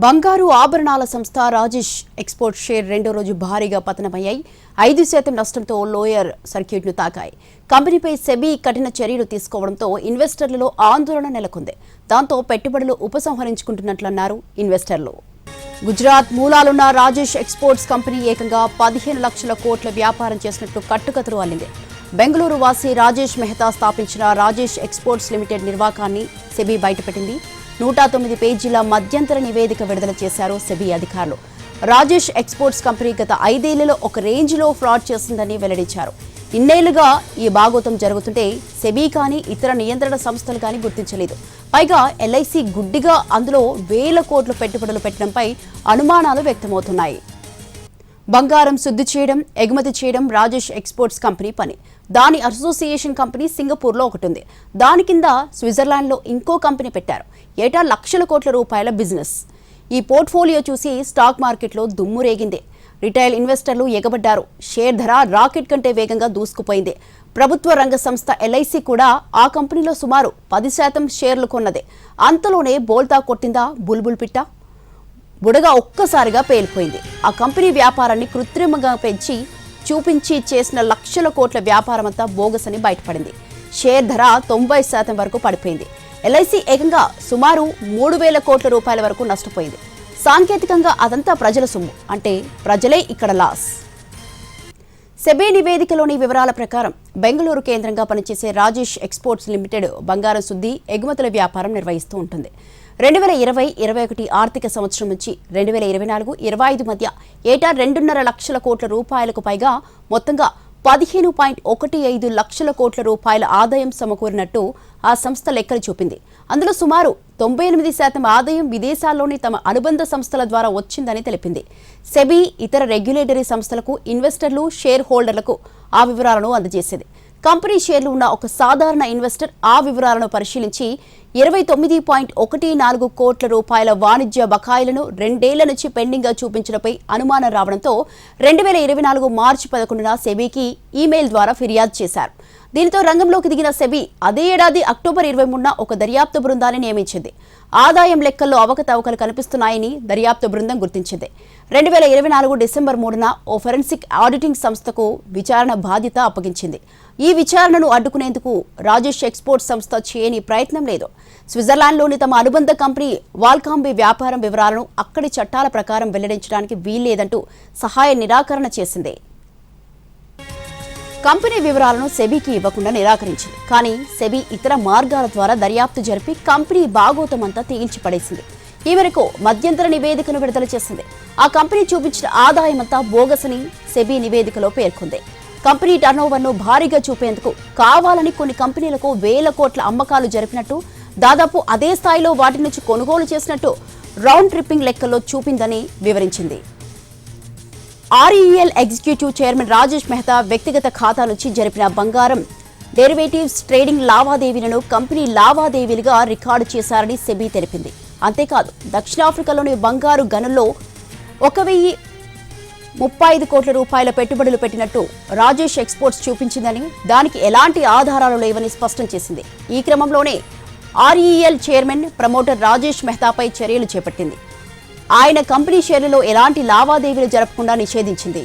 బంగారు ఆభరణాల సంస్థ రాజేష్ ఎక్స్పోర్ట్ షేర్ రెండో రోజు భారీగా పతనమయ్యాయి. 5% నష్టంతో లోయర్ సర్క్యూట్ను తాకాయి. కంపెనీపై సెబీ కఠిన చర్యలు తీసుకోవడంతో ఇన్వెస్టర్లలో ఆందోళన నెలకొంది. దాంతో పెట్టుబడులు ఉపసంహరించుకుంటున్నట్లన్నారు ఇన్వెస్టర్లు. గుజరాత్ మూలాలున్న రాజేష్ ఎక్స్పోర్ట్స్ కంపెనీ ఏకంగా 15 లక్షల కోట్ల వ్యాపారం చేసినట్లు కట్టుకథలు అల్లింది. బెంగళూరు వాసి రాజేష్ మెహతా స్థాపించిన రాజేష్ ఎక్స్పోర్ట్స్ లిమిటెడ్ నిర్వాకాన్ని సెబీ బయటపెట్టింది. 109 పేజీల మధ్యంతర నివేదిక విడుదల చేశారు సెబీ అధికారులు. రాజేష్ ఎక్స్పోర్ట్స్ కంపెనీ గత 5 ఏళ్లలో ఒక రేంజ్లో ఫ్రాడ్ చేసిందని వెల్లడించారు. ఇన్నేళ్లుగా ఈ భాగోతం జరుగుతుంటే సెబీ కానీ ఇతర నియంత్రణ సంస్థలు కానీ గుర్తించలేదు. పైగా ఎల్ఐసి గుడ్డిగా అందులో వేల కోట్ల పెట్టుబడులు పెట్టడంపై అనుమానాలు వ్యక్తమవుతున్నాయి. బంగారం శుద్ధి చేయడం, ఎగుమతి చేయడం రాజేష్ ఎక్స్పోర్ట్స్ కంపెనీ పని. దాని అసోసియేషన్ కంపెనీ సింగపూర్లో ఒకటి ఉంది. దాని కింద స్విట్జర్లాండ్లో ఇంకో కంపెనీ పెట్టారు. ఏటా లక్షల కోట్ల రూపాయల బిజినెస్. ఈ పోర్ట్ఫోలియో చూసి స్టాక్ మార్కెట్లో దుమ్ము రేగింది. రిటైల్ ఇన్వెస్టర్లు ఎగబడ్డారు. షేర్ ధర రాకెట్ కంటే వేగంగా దూసుకుపోయింది. ప్రభుత్వ రంగ సంస్థ ఎల్ఐసి కూడా ఆ కంపెనీలో సుమారు 10% షేర్లు కొన్నదే. అంతలోనే బోల్తా కొట్టిందా బుల్బుల్ పిట్ట. బుడగ ఒక్కసారిగా పేలిపోయింది. ఆ కంపెనీ వ్యాపారాన్ని కృత్రిమంగా పెంచి చూపించి చేసిన లక్షల కోట్ల వ్యాపారమంతా బోగస్ అని బయటపడింది. షేర్ ధర 90% వరకు పడిపోయింది. ఎల్ఐసి ఏకంగా సుమారు 3,000 కోట్ల రూపాయల వరకు నష్టపోయింది. సాంకేతికంగా అదంతా ప్రజల సొమ్ము. అంటే ప్రజలే ఇక్కడ లాస్. సెబీ నివేదికలోని వివరాల ప్రకారం బెంగళూరు కేంద్రంగా పనిచేసే రాజేష్ ఎక్స్పోర్ట్స్ లిమిటెడ్ బంగారం శుద్ధి, ఎగుమతుల వ్యాపారం నిర్వహిస్తూ ఉంటుంది. 2020-21 ఆర్థిక సంవత్సరం నుంచి 2024-25 మధ్య ఏటా 2.5 లక్షల కోట్ల రూపాయలకు పైగా మొత్తంగా 15.15 లక్షల కోట్ల రూపాయల ఆదాయం సమకూరినట్టు ఆ సంస్థ లెక్కలు చూపింది. అందులో సుమారు 98% ఆదాయం విదేశాల్లోని తమ అనుబంధ సంస్థల ద్వారా వచ్చిందని తెలిపింది. సెబీ ఇతర రెగ్యులేటరీ సంస్థలకు, ఇన్వెస్టర్లు, షేర్ హోల్డర్లకు ఆ వివరాలను అందజేసేది. కంపెనీ షేర్లు ఉన్న ఒక సాధారణ ఇన్వెస్టర్ ఆ వివరాలను పరిశీలించి 29.14 కోట్ల రూపాయల వాణిజ్య బకాయిలను 2 ఏళ్ల నుంచి పెండింగ్గా చూపించడంపై అనుమానం రావడంతో 2024 మార్చి 11న సెబీకి ఈమెయిల్ ద్వారా ఫిర్యాదు చేశారు. దీనితో రంగంలోకి దిగిన సెబీ అదే ఏడాది అక్టోబర్ 23న ఒక దర్యాప్తు బృందాన్ని నియమించింది. ఆదాయం లెక్కల్లో అవకతవకలు కనిపిస్తున్నాయని దర్యాప్తు బృందం గుర్తించింది. 2024 డిసెంబర్ 3న ఓ ఫోరెన్సిక్ ఆడిటింగ్ సంస్థకు విచారణ బాధ్యత అప్పగించింది. ఈ విచారణను అడ్డుకునేందుకు రాజేష్ ఎక్స్పోర్ట్స్ సంస్థ చేయని ప్రయత్నం లేదు. స్విట్జర్లాండ్లోని తమ అనుబంధ కంపెనీ వాల్కాంబీ వ్యాపారం వివరాలను అక్కడి చట్టాల ప్రకారం వెల్లడించడానికి వీల్లేదంటూ సహాయ నిరాకరణ చేసింది. కంపెనీ వివరాలను సెబీకి ఇవ్వకుండా నిరాకరించింది. కానీ సెబీ ఇతర మార్గాల ద్వారా దర్యాప్తు జరిపి కంపెనీ బాగోతమంతా తేల్చి పడేసింది. ఈ మేరకు మధ్యంతర నివేదికను విడుదల చేసింది. ఆ కంపెనీ చూపించిన ఆదాయమంతా బోగస్ అని సెబీ నివేదికలో పేర్కొంది. కంపెనీ టర్నోవర్ను భారీగా చూపేందుకు కావాలని కొన్ని కంపెనీలకు వేల కోట్ల అమ్మకాలు జరిపినట్టు, దాదాపు అదే స్థాయిలో వాటి నుంచి కొనుగోలు చేసినట్టు రౌండ్ ట్రిప్పింగ్ లెక్కల్లో చూపిందని వివరించింది. REL executive chairman Rajesh Mehta వ్యక్తిగత ఖాతా నుంచి జరిపిన బంగారం డెరివేటివ్స్ ట్రేడింగ్ లావాదేవీలను కంపెనీ లావాదేవీలుగా రికార్డు చేశారని సెబీ తెలిపింది. అంతేకాదు, దక్షిణాఫ్రికాలోని బంగారు గనుల్లో 1,035 కోట్ల రూపాయల పెట్టుబడులు పెట్టినట్టు రాజేష్ ఎక్స్పోర్ట్స్ చూపించిందని, దానికి ఎలాంటి ఆధారాలు లేవని స్పష్టం చేసింది. ఈ క్రమంలోనే ఆర్ఈఎల్ చైర్మన్ ప్రమోటర్ రాజేష్ మెహతాపై చర్యలు చేపట్టింది. ఆయన కంపెనీ షేర్లలో ఎలాంటి లావాదేవీలు జరపకుండా నిషేధించింది.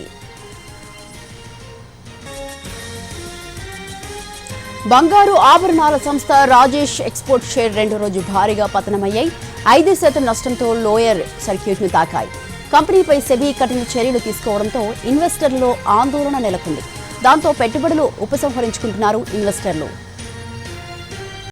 బంగారు ఆభరణాల సంస్థ రాజేష్ ఎక్స్పోర్ట్ షేర్ రెండో రోజు భారీగా పతనమయ్యాయి. 5% నష్టంతో లోయర్ సర్క్యూట్ను తాకాయి. కంపెనీపై సెబీ కఠిన చర్యలు తీసుకోవడంతో ఇన్వెస్టర్లలో ఆందోళన నెలకొంది. దాంతో పెట్టుబడులు ఉపసంహరించుకుంటున్నారు ఇన్వెస్టర్లు.